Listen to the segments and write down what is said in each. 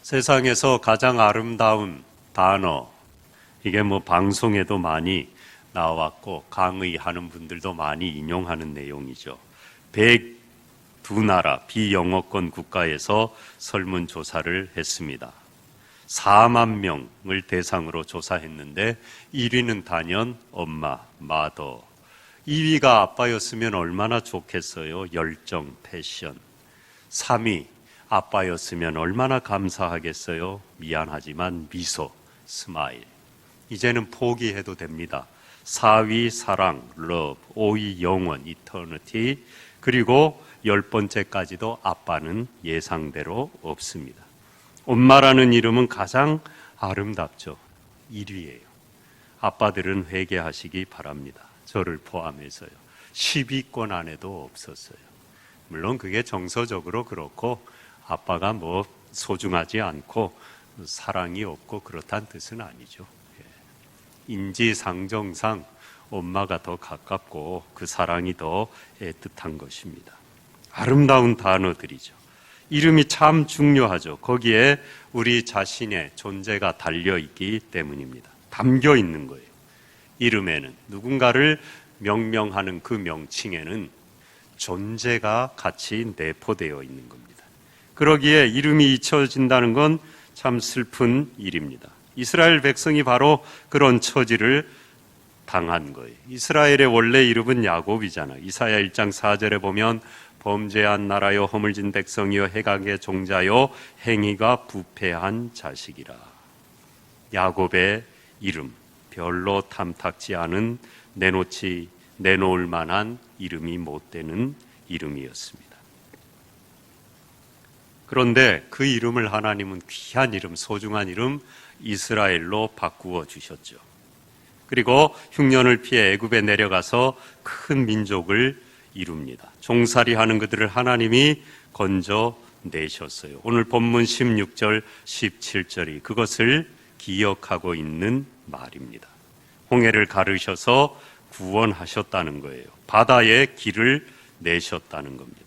세상에서 가장 아름다운 단어, 이게 방송에도 많이 나왔고 강의하는 분들도 많이 인용하는 내용이죠. 102나라 비영어권 국가에서 설문조사를 했습니다. 4만 명을 대상으로 조사했는데 1위는 단연 엄마, 마더. 2위가 아빠였으면 얼마나 좋겠어요. 열정, 패션. 3위 아빠였으면 얼마나 감사하겠어요. 미안하지만 미소, 스마일. 이제는 포기해도 됩니다. 4위 사랑, love, 5위 영원, eternity, 그리고 10번째까지도 아빠는 예상대로 없습니다. 엄마라는 이름은 가장 아름답죠. 1위예요. 아빠들은 회개하시기 바랍니다. 저를 포함해서요. 10위권 안에도 없었어요. 물론 그게 정서적으로 그렇고 아빠가 소중하지 않고 사랑이 없고 그렇다는 뜻은 아니죠. 인지상정상 엄마가 더 가깝고 그 사랑이 더 애틋한 것입니다. 아름다운 단어들이죠. 이름이 참 중요하죠. 거기에 우리 자신의 존재가 달려있기 때문입니다. 담겨 있는 거예요. 이름에는 누군가를 명명하는 그 명칭에는 존재가 같이 내포되어 있는 겁니다. 그러기에 이름이 잊혀진다는 건 참 슬픈 일입니다. 이스라엘 백성이 바로 그런 처지를 당한 거예요. 이스라엘의 원래 이름은 야곱이잖아요. 이사야 1장 4절에 보면 범죄한 나라요 허물진 백성이요 해각의 종자요 행위가 부패한 자식이라. 야곱의 이름, 별로 탐탁지 않은 내놓을 만한 이름이 못 되는 이름이었습니다. 그런데 그 이름을 하나님은 귀한 이름, 소중한 이름 이스라엘로 바꾸어 주셨죠. 그리고 흉년을 피해 애굽에 내려가서 큰 민족을 이룹니다. 종살이하는 그들을 하나님이 건져내셨어요. 오늘 본문 16절, 17절이 그것을 기억하고 있는 말입니다. 홍해를 가르셔서 구원하셨다는 거예요. 바다에 길을 내셨다는 겁니다.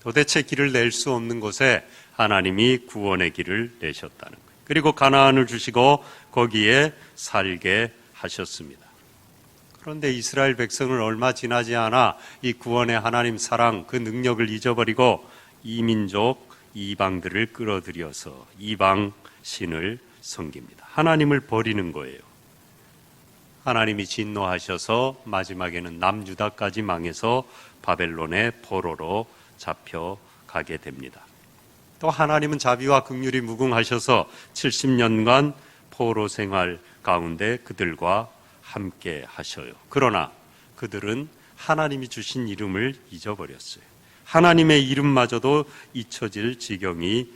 도대체 길을 낼 수 없는 곳에 하나님이 구원의 길을 내셨다는 거예요. 그리고 가나안을 주시고 거기에 살게 하셨습니다. 그런데 이스라엘 백성을 얼마 지나지 않아 이 구원의 하나님 사랑, 그 능력을 잊어버리고 이민족, 이방들을 끌어들여서 이방 신을 섬깁니다. 하나님을 버리는 거예요. 하나님이 진노하셔서 마지막에는 남유다까지 망해서 바벨론의 포로로 잡혀가게 됩니다. 또 하나님은 자비와 긍휼이 무궁하셔서 70년간 포로 생활 가운데 그들과 함께 하셔요. 그러나 그들은 하나님이 주신 이름을 잊어버렸어요. 하나님의 이름마저도 잊혀질 지경이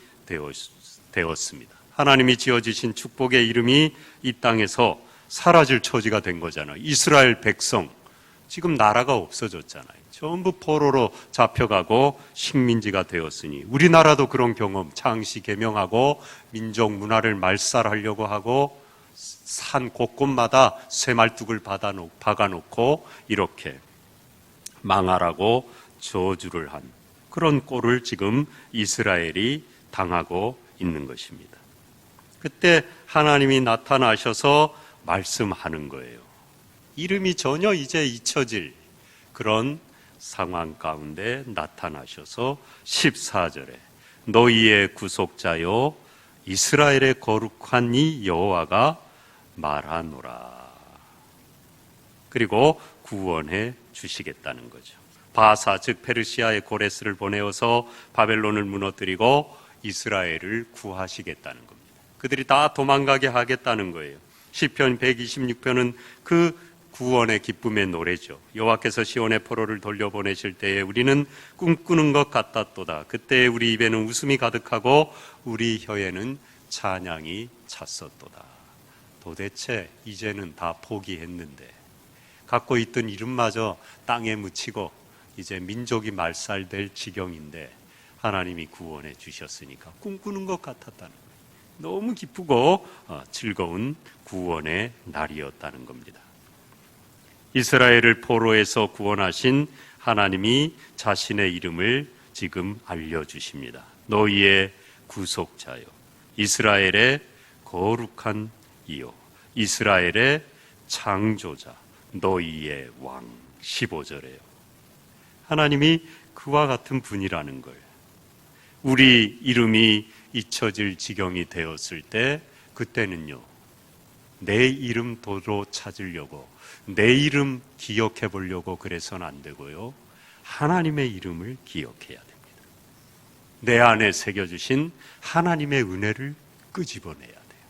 되었습니다. 하나님이 지어주신 축복의 이름이 이 땅에서 사라질 처지가 된 거잖아요. 이스라엘 백성, 지금 나라가 없어졌잖아요. 전부 포로로 잡혀가고 식민지가 되었으니 우리나라도 그런 경험, 창시 개명하고 민족 문화를 말살하려고 하고 산 곳곳마다 쇠말뚝을 박아놓고 이렇게 망하라고 저주를 한 그런 꼴을 지금 이스라엘이 당하고 있는 것입니다. 그때 하나님이 나타나셔서 말씀하는 거예요. 이름이 전혀 이제 잊혀질 그런 상황 가운데 나타나셔서 14절에 너희의 구속자요 이스라엘의 거룩한 이 여호와가 말하노라. 그리고 구원해 주시겠다는 거죠. 바사 즉 페르시아의 고레스를 보내어서 바벨론을 무너뜨리고 이스라엘을 구하시겠다는 겁니다. 그들이 다 도망가게 하겠다는 거예요. 시편 126편은 그 구원의 기쁨의 노래죠. 여호와께서 시온의 포로를 돌려보내실 때에 우리는 꿈꾸는 것 같았도다. 그때 우리 입에는 웃음이 가득하고 우리 혀에는 찬양이 찼었도다. 도대체 이제는 다 포기했는데 갖고 있던 이름마저 땅에 묻히고 이제 민족이 말살될 지경인데 하나님이 구원해 주셨으니까 꿈꾸는 것 같았다는 거예요. 너무 기쁘고 즐거운 구원의 날이었다는 겁니다. 이스라엘을 포로에서 구원하신 하나님이 자신의 이름을 지금 알려주십니다. 너희의 구속자요 이스라엘의 거룩한 이요 이스라엘의 창조자 너희의 왕. 15절에요. 하나님이 그와 같은 분이라는 걸, 우리 이름이 잊혀질 지경이 되었을 때 그때는요, 내 이름 도로 찾으려고, 내 이름 기억해 보려고 그래서는 안 되고요, 하나님의 이름을 기억해야 됩니다. 내 안에 새겨주신 하나님의 은혜를 끄집어내야 돼요.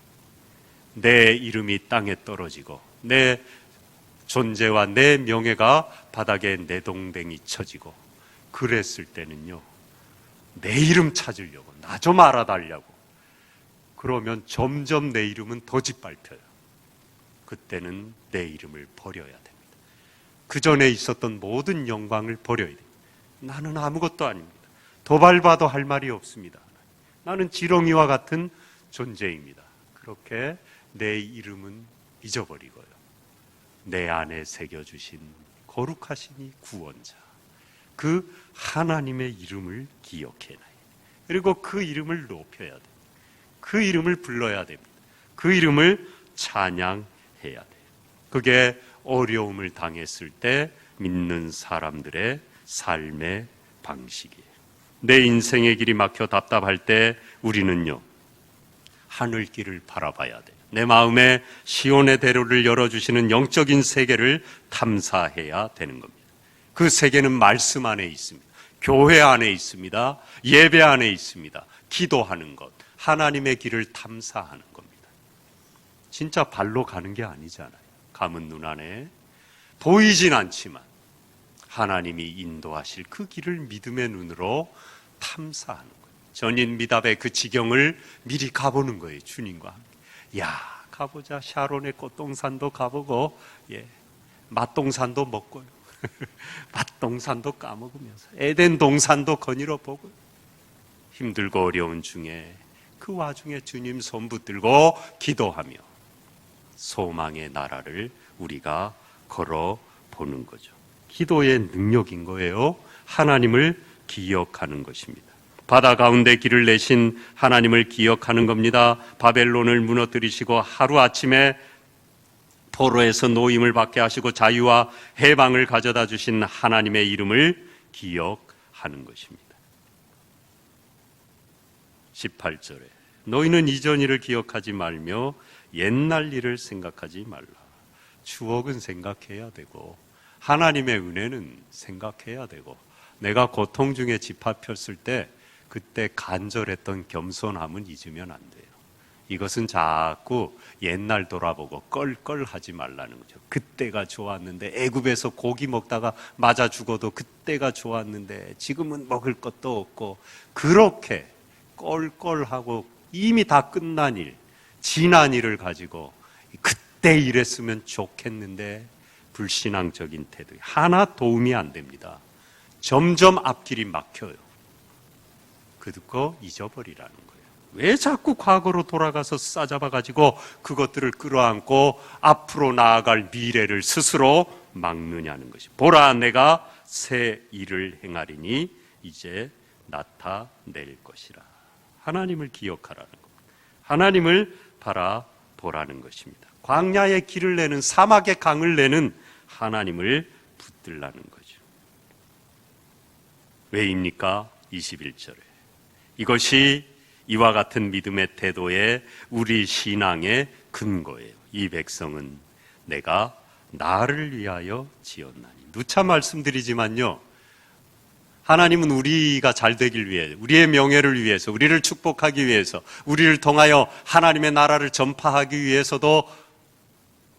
내 이름이 땅에 떨어지고 내 존재와 내 명예가 바닥에 내동댕이 쳐지고 그랬을 때는요, 내 이름 찾으려고, 나 좀 알아달라고 그러면 점점 내 이름은 더 짓밟혀요. 그때는 내 이름을 버려야 됩니다. 그 전에 있었던 모든 영광을 버려야 돼요. 나는 아무것도 아닙니다. 더 밟아도 할 말이 없습니다. 나는 지렁이와 같은 존재입니다. 그렇게 내 이름은 잊어버리고요, 내 안에 새겨주신 거룩하신 이 구원자, 그 하나님의 이름을 기억해놔요. 그리고 그 이름을 높여야 돼요. 그 이름을 불러야 됩니다. 그 이름을 찬양해야 돼요. 그게 어려움을 당했을 때 믿는 사람들의 삶의 방식이에요. 내 인생의 길이 막혀 답답할 때 우리는요, 하늘길을 바라봐야 돼요. 내 마음에 시온의 대로를 열어주시는 영적인 세계를 탐사해야 되는 겁니다. 그 세계는 말씀 안에 있습니다. 교회 안에 있습니다. 예배 안에 있습니다. 기도하는 것, 하나님의 길을 탐사하는 겁니다. 진짜 발로 가는 게 아니잖아요. 감은 눈 안에 보이진 않지만 하나님이 인도하실 그 길을 믿음의 눈으로 탐사하는 거예요. 전인 미답의 그 지경을 미리 가보는 거예요. 주님과 함께. 야, 가보자. 샤론의 꽃동산도 가보고, 맛동산도 먹고요. 맛동산도 까먹으면서 에덴 동산도 거닐어 보고, 힘들고 어려운 중에 그 와중에 주님 손 붙들고 기도하며 소망의 나라를 우리가 걸어보는 거죠. 기도의 능력인 거예요. 하나님을 기억하는 것입니다. 바다 가운데 길을 내신 하나님을 기억하는 겁니다. 바벨론을 무너뜨리시고 하루아침에 포로에서 노임을 받게 하시고 자유와 해방을 가져다 주신 하나님의 이름을 기억하는 것입니다. 18절에 너희는 이전 일을 기억하지 말며 옛날 일을 생각하지 말라. 추억은 생각해야 되고 하나님의 은혜는 생각해야 되고, 내가 고통 중에 짓밟혔을 때 그때 간절했던 겸손함은 잊으면 안 돼요. 이것은 자꾸 옛날 돌아보고 껄껄하지 말라는 거죠. 그때가 좋았는데, 애굽에서 고기 먹다가 맞아 죽어도 그때가 좋았는데 지금은 먹을 것도 없고, 그렇게 껄껄하고 이미 다 끝난 일, 지난 일을 가지고 그때 이랬으면 좋겠는데 불신앙적인 태도, 하나 도움이 안 됩니다. 점점 앞길이 막혀요. 그거 잊어버리라는 거예요. 왜 자꾸 과거로 돌아가서 싸잡아가지고 그것들을 끌어안고 앞으로 나아갈 미래를 스스로 막느냐는 것이. 보라, 내가 새 일을 행하리니 이제 나타낼 것이라. 하나님을 기억하라는 겁니다. 하나님을 바라보라는 것입니다. 광야의 길을 내는, 사막의 강을 내는 하나님을 붙들라는 거죠. 왜입니까? 21절에 이것이 이와 같은 믿음의 태도의 우리 신앙의 근거예요. 이 백성은 내가 나를 위하여 지었나니. 누차 말씀드리지만요, 하나님은 우리가 잘 되길 위해, 우리의 명예를 위해서, 우리를 축복하기 위해서, 우리를 통하여 하나님의 나라를 전파하기 위해서도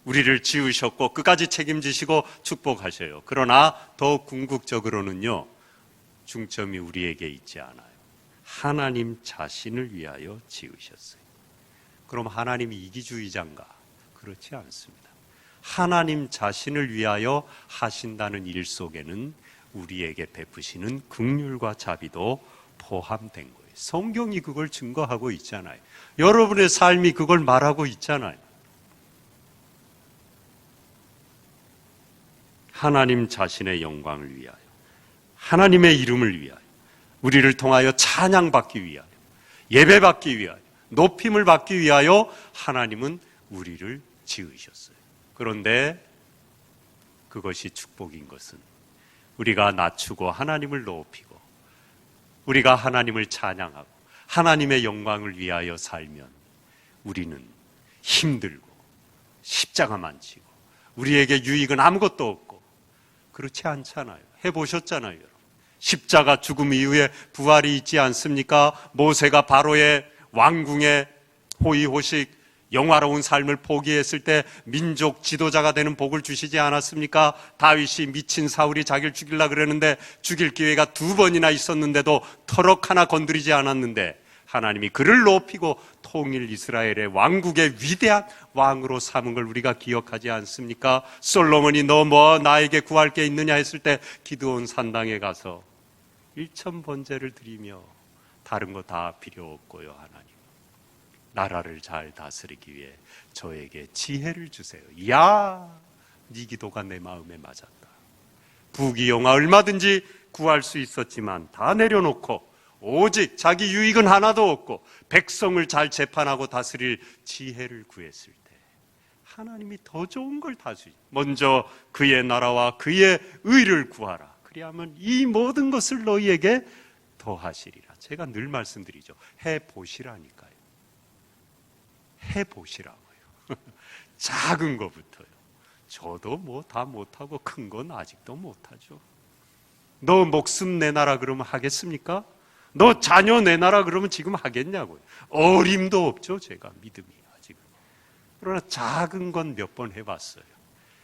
우리를 지으셨고 끝까지 책임지시고 축복하셔요. 그러나 더 궁극적으로는요, 중점이 우리에게 있지 않아요. 하나님 자신을 위하여 지으셨어요. 그럼 하나님이 이기주의자인가? 그렇지 않습니다. 하나님 자신을 위하여 하신다는 일 속에는 우리에게 베푸시는 긍휼과 자비도 포함된 거예요. 성경이 그걸 증거하고 있잖아요. 여러분의 삶이 그걸 말하고 있잖아요. 하나님 자신의 영광을 위하여, 하나님의 이름을 위하여, 우리를 통하여 찬양받기 위하여, 예배받기 위하여, 높임을 받기 위하여 하나님은 우리를 지으셨어요. 그런데 그것이 축복인 것은 우리가 낮추고 하나님을 높이고 우리가 하나님을 찬양하고 하나님의 영광을 위하여 살면 우리는 힘들고 십자가만 지고 우리에게 유익은 아무것도 없고 그렇지 않잖아요. 해보셨잖아요, 여러분. 십자가 죽음 이후에 부활이 있지 않습니까? 모세가 바로의 왕궁에 호의호식 영화로운 삶을 포기했을 때 민족 지도자가 되는 복을 주시지 않았습니까? 다윗이 미친 사울이 자기를 죽이려고 그러는데 죽일 기회가 2번이나 있었는데도 터럭 하나 건드리지 않았는데 하나님이 그를 높이고 통일 이스라엘의 왕국의 위대한 왕으로 삼은 걸 우리가 기억하지 않습니까? 솔로몬이 너 뭐 나에게 구할 게 있느냐 했을 때 기드온 산당에 가서 1,000번제를 드리며 다른 거 다 필요 없고요. 하나님 나라를 잘 다스리기 위해 저에게 지혜를 주세요. 이야, 네 기도가 내 마음에 맞았다. 부귀영화 얼마든지 구할 수 있었지만 다 내려놓고 오직 자기 유익은 하나도 없고 백성을 잘 재판하고 다스릴 지혜를 구했을 때 하나님이 더 좋은 걸 다스리. 먼저 그의 나라와 그의 의를 구하라. 그리하면 이 모든 것을 너희에게 더하시리라. 제가 늘 말씀드리죠. 해보시라니까요. 해보시라고요. 작은 것부터요. 저도 뭐 다 못하고 큰 건 아직도 못하죠. 너 목숨 내놔라 그러면 하겠습니까? 너 자녀 내놔라 그러면 지금 하겠냐고요. 어림도 없죠. 제가 믿음이 아직은. 그러나 작은 건 몇 번 해봤어요.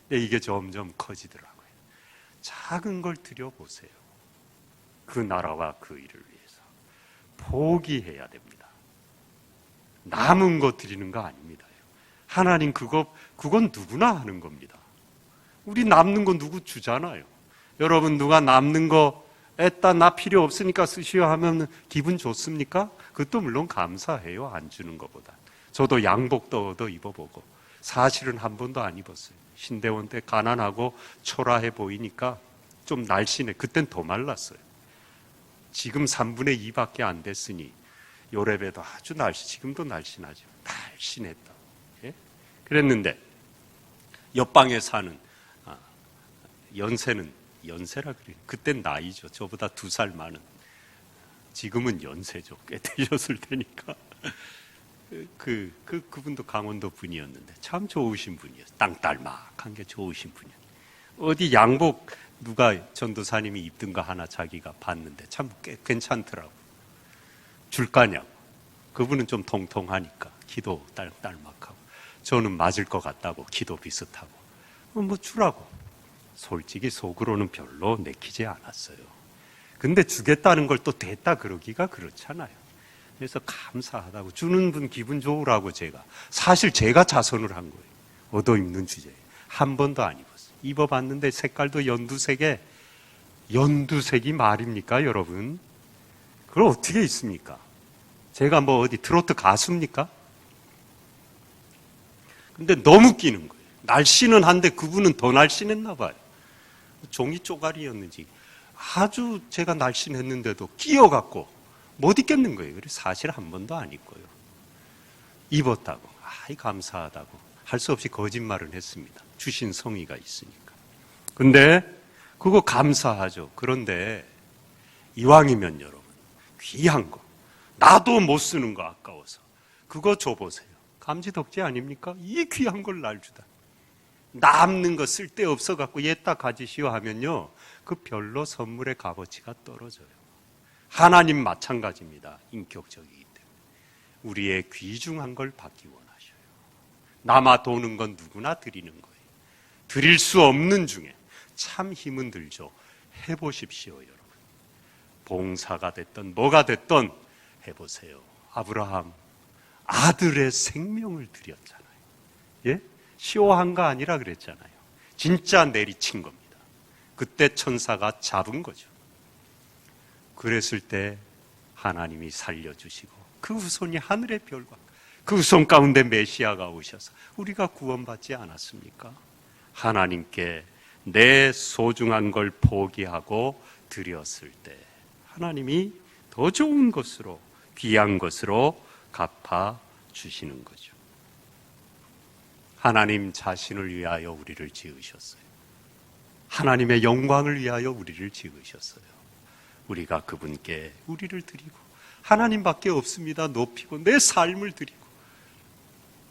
근데 이게 점점 커지더라고요. 작은 걸 드려보세요. 그 나라와 그 일을 위해서 포기해야 됩니다. 남은 거 드리는 거 아닙니다. 하나님 그건 누구나 하는 겁니다. 우리 남는 거 누구 주잖아요. 여러분 누가 남는 거 애따 나 필요 없으니까 쓰시오 하면 기분 좋습니까? 그것도 물론 감사해요. 안 주는 것보다. 저도 양복도 얻어 입어보고 사실은 한 번도 안 입었어요. 신대원 때 가난하고 초라해 보이니까 좀 날씬해. 그땐 더 말랐어요. 지금 3분의 2밖에 안 됐으니 요랩에도 아주 지금도 날씬하죠. 날씬했다. 예? 그랬는데 옆방에 사는 연세라 그래요. 그땐 나이죠. 저보다 2살 많은. 지금은 연세죠. 꽤 되셨을 테니까. 그분도 강원도 분이었는데 참 좋으신 분이었어요. 땅딸막한 게 좋으신 분이었어요. 어디 양복 누가 전도사님이 입든 거 하나 자기가 봤는데 참 꽤 괜찮더라고. 줄까냐고. 그분은 좀 통통하니까 기도 딸막하고 저는 맞을 것 같다고 기도 비슷하고 뭐 주라고. 솔직히 속으로는 별로 내키지 않았어요. 근데 주겠다는 걸 또 됐다 그러기가 그렇잖아요. 그래서 감사하다고 주는 분 기분 좋으라고 사실 제가 자선을 한 거예요. 얻어 입는 주제에 한 번도 안 입었어요. 입어봤는데 색깔도 연두색이 말입니까 여러분? 그걸 어떻게 입습니까? 제가 뭐 어디 트로트 가수입니까? 근데 너무 끼는 거예요. 날씬은 한데 그분은 더 날씬했나 봐요. 종이 쪼가리였는지 아주 제가 날씬했는데도 끼어갖고 못 입겠는 거예요. 그래서 사실 한 번도 안 입고요. 입었다고, 아이 감사하다고 할 수 없이 거짓말은 했습니다. 주신 성의가 있으니까. 근데 그거 감사하죠. 그런데 이왕이면 여러분 귀한 거 나도 못 쓰는 거 아까워서 그거 줘보세요. 감지덕지 아닙니까? 이 귀한 걸 날 주다. 남는 거 쓸데없어 갖고 얘딱 가지시오 하면요 그 별로 선물의 값어치가 떨어져요. 하나님 마찬가지입니다. 인격적이기 때문에 우리의 귀중한 걸 받기 원하셔요. 남아 도는 건 누구나 드리는 거예요. 드릴 수 없는 중에 참 힘은 들죠. 해보십시오 여러분. 봉사가 됐던 뭐가 됐던 해보세요. 아브라함 아들의 생명을 드렸잖아요. 예? 시오한 거 아니라 그랬잖아요. 진짜 내리친 겁니다. 그때 천사가 잡은 거죠. 그랬을 때 하나님이 살려주시고 그 후손이 하늘의 별과 그 후손 가운데 메시아가 오셔서 우리가 구원받지 않았습니까? 하나님께 내 소중한 걸 포기하고 드렸을 때 하나님이 더 좋은 것으로 귀한 것으로 갚아 주시는 거죠. 하나님 자신을 위하여 우리를 지으셨어요. 하나님의 영광을 위하여 우리를 지으셨어요. 우리가 그분께 우리를 드리고 하나님밖에 없습니다 높이고 내 삶을 드리고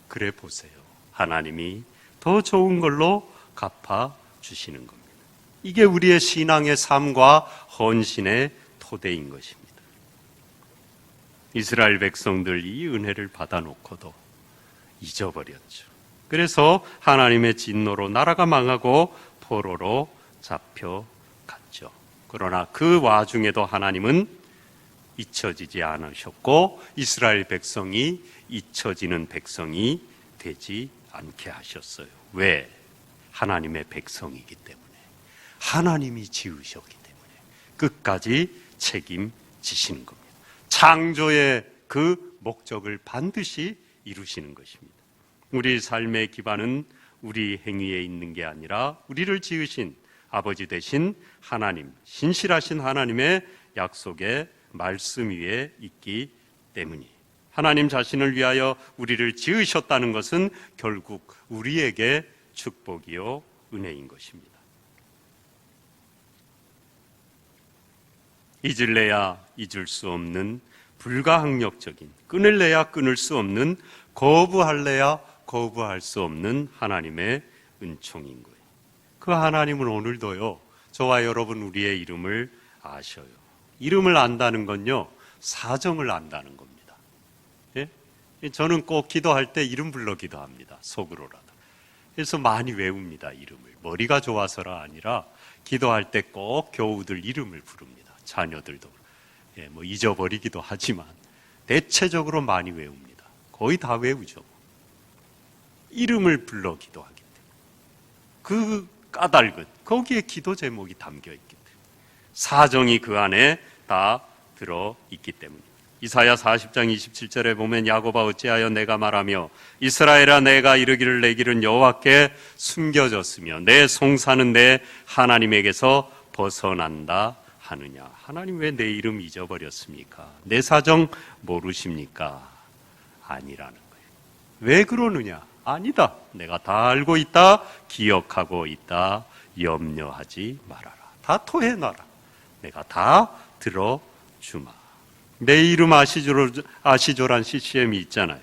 그래 보세요. 하나님이 더 좋은 걸로 갚아 주시는 겁니다. 이게 우리의 신앙의 삶과 헌신의 토대인 것입니다. 이스라엘 백성들 이 은혜를 받아놓고도 잊어버렸죠. 그래서 하나님의 진노로 나라가 망하고 포로로 잡혀갔죠. 그러나 그 와중에도 하나님은 잊혀지지 않으셨고 이스라엘 백성이 잊혀지는 백성이 되지 않게 하셨어요. 왜? 하나님의 백성이기 때문에, 하나님이 지으셨기 때문에 끝까지 책임지시는 겁니다. 창조의 그 목적을 반드시 이루시는 것입니다. 우리 삶의 기반은 우리 행위에 있는 게 아니라 우리를 지으신 아버지 되신 하나님, 신실하신 하나님의 약속의 말씀 위에 있기 때문이, 하나님 자신을 위하여 우리를 지으셨다는 것은 결국 우리에게 축복이요 은혜인 것입니다. 잊을래야 잊을 수 없는 불가항력적인, 끊을래야 끊을 수 없는, 거부할래야 거부할 수 없는 하나님의 은총인 거예요. 그 하나님은 오늘도요, 저와 여러분 우리의 이름을 아셔요. 이름을 안다는 건요, 사정을 안다는 겁니다. 예? 저는 꼭 기도할 때 이름 불러 기도합니다. 속으로라도. 그래서 많이 외웁니다. 이름을. 머리가 좋아서라 아니라 기도할 때 꼭 교우들 이름을 부릅니다. 자녀들도. 예, 뭐 잊어버리기도 하지만 대체적으로 많이 외웁니다. 거의 다 외우죠. 이름을 불러 기도하기 때문에. 그 까닭은 거기에 기도 제목이 담겨있기 때문에, 사정이 그 안에 다 들어있기 때문입니다. 이사야 40장 27절에 보면 야곱아 어찌하여 내가 말하며 이스라엘아 내가 이르기를 내 길은 여호와께 숨겨졌으며 내 송사는 내 하나님에게서 벗어난다 하느냐. 하나님 왜 내 이름 잊어버렸습니까? 내 사정 모르십니까? 아니라는 거예요. 왜 그러느냐? 아니다. 내가 다 알고 있다. 기억하고 있다. 염려하지 말아라. 다 토해놔라. 내가 다 들어주마. 내 이름 아시조란 CCM이 있잖아요.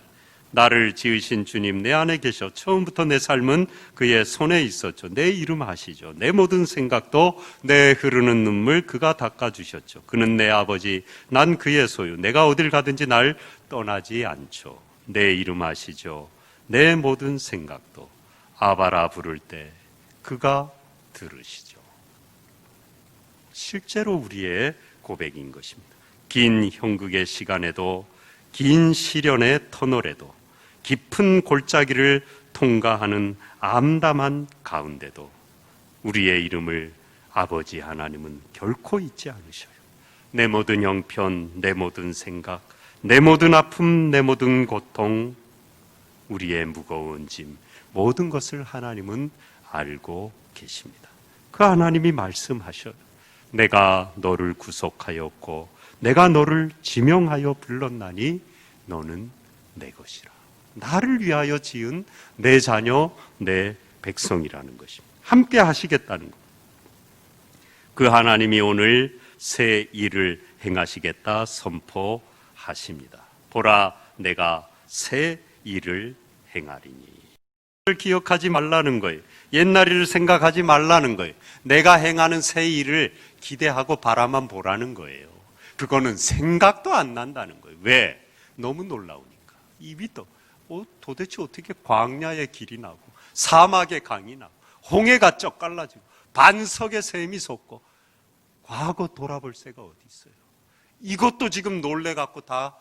나를 지으신 주님 내 안에 계셔. 처음부터 내 삶은 그의 손에 있었죠. 내 이름 아시죠. 내 모든 생각도 내 흐르는 눈물 그가 닦아주셨죠. 그는 내 아버지, 난 그의 소유. 내가 어딜 가든지 날 떠나지 않죠. 내 이름 아시죠. 내 모든 생각도 아바라 부를 때 그가 들으시죠. 실제로 우리의 고백인 것입니다. 긴 형극의 시간에도, 긴 시련의 터널에도, 깊은 골짜기를 통과하는 암담한 가운데도 우리의 이름을 아버지 하나님은 결코 잊지 않으셔요. 내 모든 형편, 내 모든 생각, 내 모든 아픔, 내 모든 고통, 우리의 무거운 짐, 모든 것을 하나님은 알고 계십니다. 그 하나님이 말씀하셔요. 내가 너를 구속하였고 내가 너를 지명하여 불렀나니 너는 내 것이라. 나를 위하여 지은 내 자녀, 내 백성이라는 것입니다. 함께 하시겠다는 것. 그 하나님이 오늘 새 일을 행하시겠다 선포하십니다. 보라, 내가 새 일을 행하리니. 기억하지 말라는 거예요. 옛날 일을 생각하지 말라는 거예요. 내가 행하는 새 일을 기대하고 바라만 보라는 거예요. 그거는 생각도 안 난다는 거예요. 왜? 너무 놀라우니까. 입이 도대체 어떻게 광야의 길이 나고 사막의 강이 나고 홍해가 쩍 갈라지고 반석의 샘이 솟고 과거 돌아볼 새가 어디 있어요. 이것도 지금 놀래갖고 다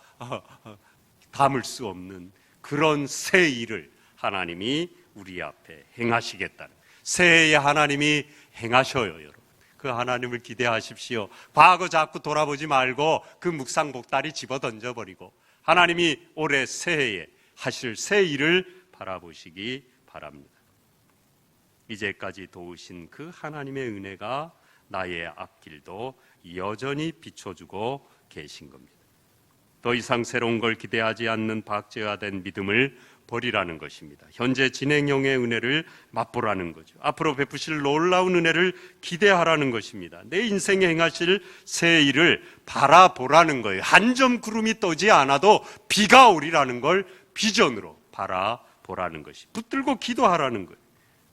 담을 수 없는 그런 새 일을 하나님이 우리 앞에 행하시겠다는, 새해에 하나님이 행하셔요. 여러분, 그 하나님을 기대하십시오. 과거 자꾸 돌아보지 말고 그 묵상 복다리 집어 던져버리고 하나님이 올해 새해에 하실 새 일을 바라보시기 바랍니다. 이제까지 도우신 그 하나님의 은혜가 나의 앞길도 여전히 비춰주고 계신 겁니다. 더 이상 새로운 걸 기대하지 않는 박제화된 믿음을 버리라는 것입니다. 현재 진행형의 은혜를 맛보라는 거죠. 앞으로 베푸실 놀라운 은혜를 기대하라는 것입니다. 내 인생에 행하실 새 일을 바라보라는 거예요. 한 점 구름이 떠지 않아도 비가 오리라는 걸 비전으로 바라보라는 것이, 붙들고 기도하라는 거예요.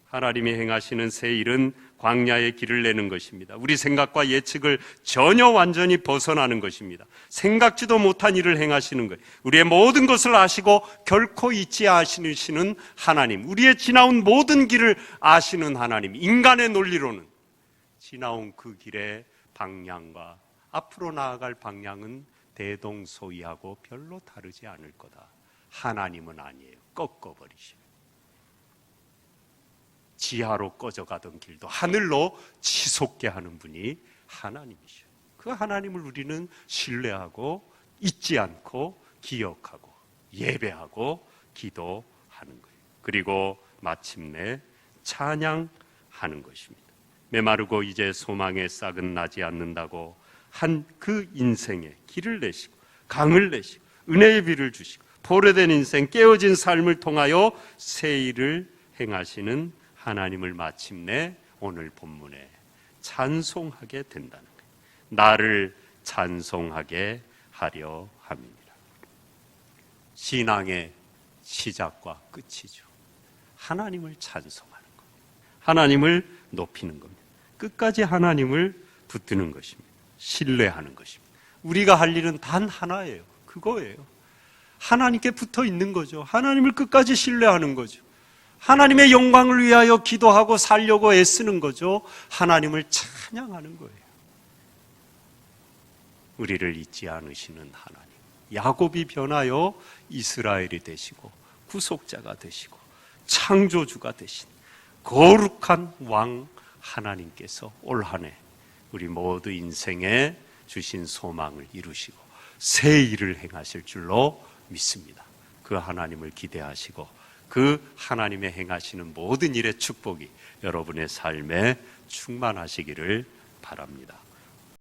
하나님이 행하시는 새 일은 광야의 길을 내는 것입니다. 우리 생각과 예측을 전혀 완전히 벗어나는 것입니다. 생각지도 못한 일을 행하시는 거예요. 우리의 모든 것을 아시고 결코 잊지 않으시는 하나님, 우리의 지나온 모든 길을 아시는 하나님, 인간의 논리로는 지나온 그 길의 방향과 앞으로 나아갈 방향은 대동소이하고 별로 다르지 않을 거다. 하나님은 아니에요. 꺾어버리시오. 지하로 꺼져가던 길도 하늘로 치솟게 하는 분이 하나님이셔요. 그 하나님을 우리는 신뢰하고 잊지 않고 기억하고 예배하고 기도하는 거예요. 그리고 마침내 찬양하는 것입니다. 메마르고 이제 소망의 싹은 나지 않는다고 한 그 인생에 길을 내시고 강을 내시고 은혜의 비를 주시고 포로된 인생 깨어진 삶을 통하여 새 일을 행하시는 하나님을 마침내 오늘 본문에 찬송하게 된다는 거예요. 나를 찬송하게 하려 함이니라. 신앙의 시작과 끝이죠. 하나님을 찬송하는 것, 하나님을 높이는 겁니다. 끝까지 하나님을 붙드는 것입니다. 신뢰하는 것입니다. 우리가 할 일은 단 하나예요. 그거예요. 하나님께 붙어 있는 거죠. 하나님을 끝까지 신뢰하는 거죠. 하나님의 영광을 위하여 기도하고 살려고 애쓰는 거죠. 하나님을 찬양하는 거예요. 우리를 잊지 않으시는 하나님, 야곱이 변하여 이스라엘이 되시고 구속자가 되시고 창조주가 되신 거룩한 왕 하나님께서 올 한 해 우리 모두 인생에 주신 소망을 이루시고 새 일을 행하실 줄로 믿습니다. 그 하나님을 기대하시고 그 하나님의 행하시는 모든 일의 축복이 여러분의 삶에 충만하시기를 바랍니다.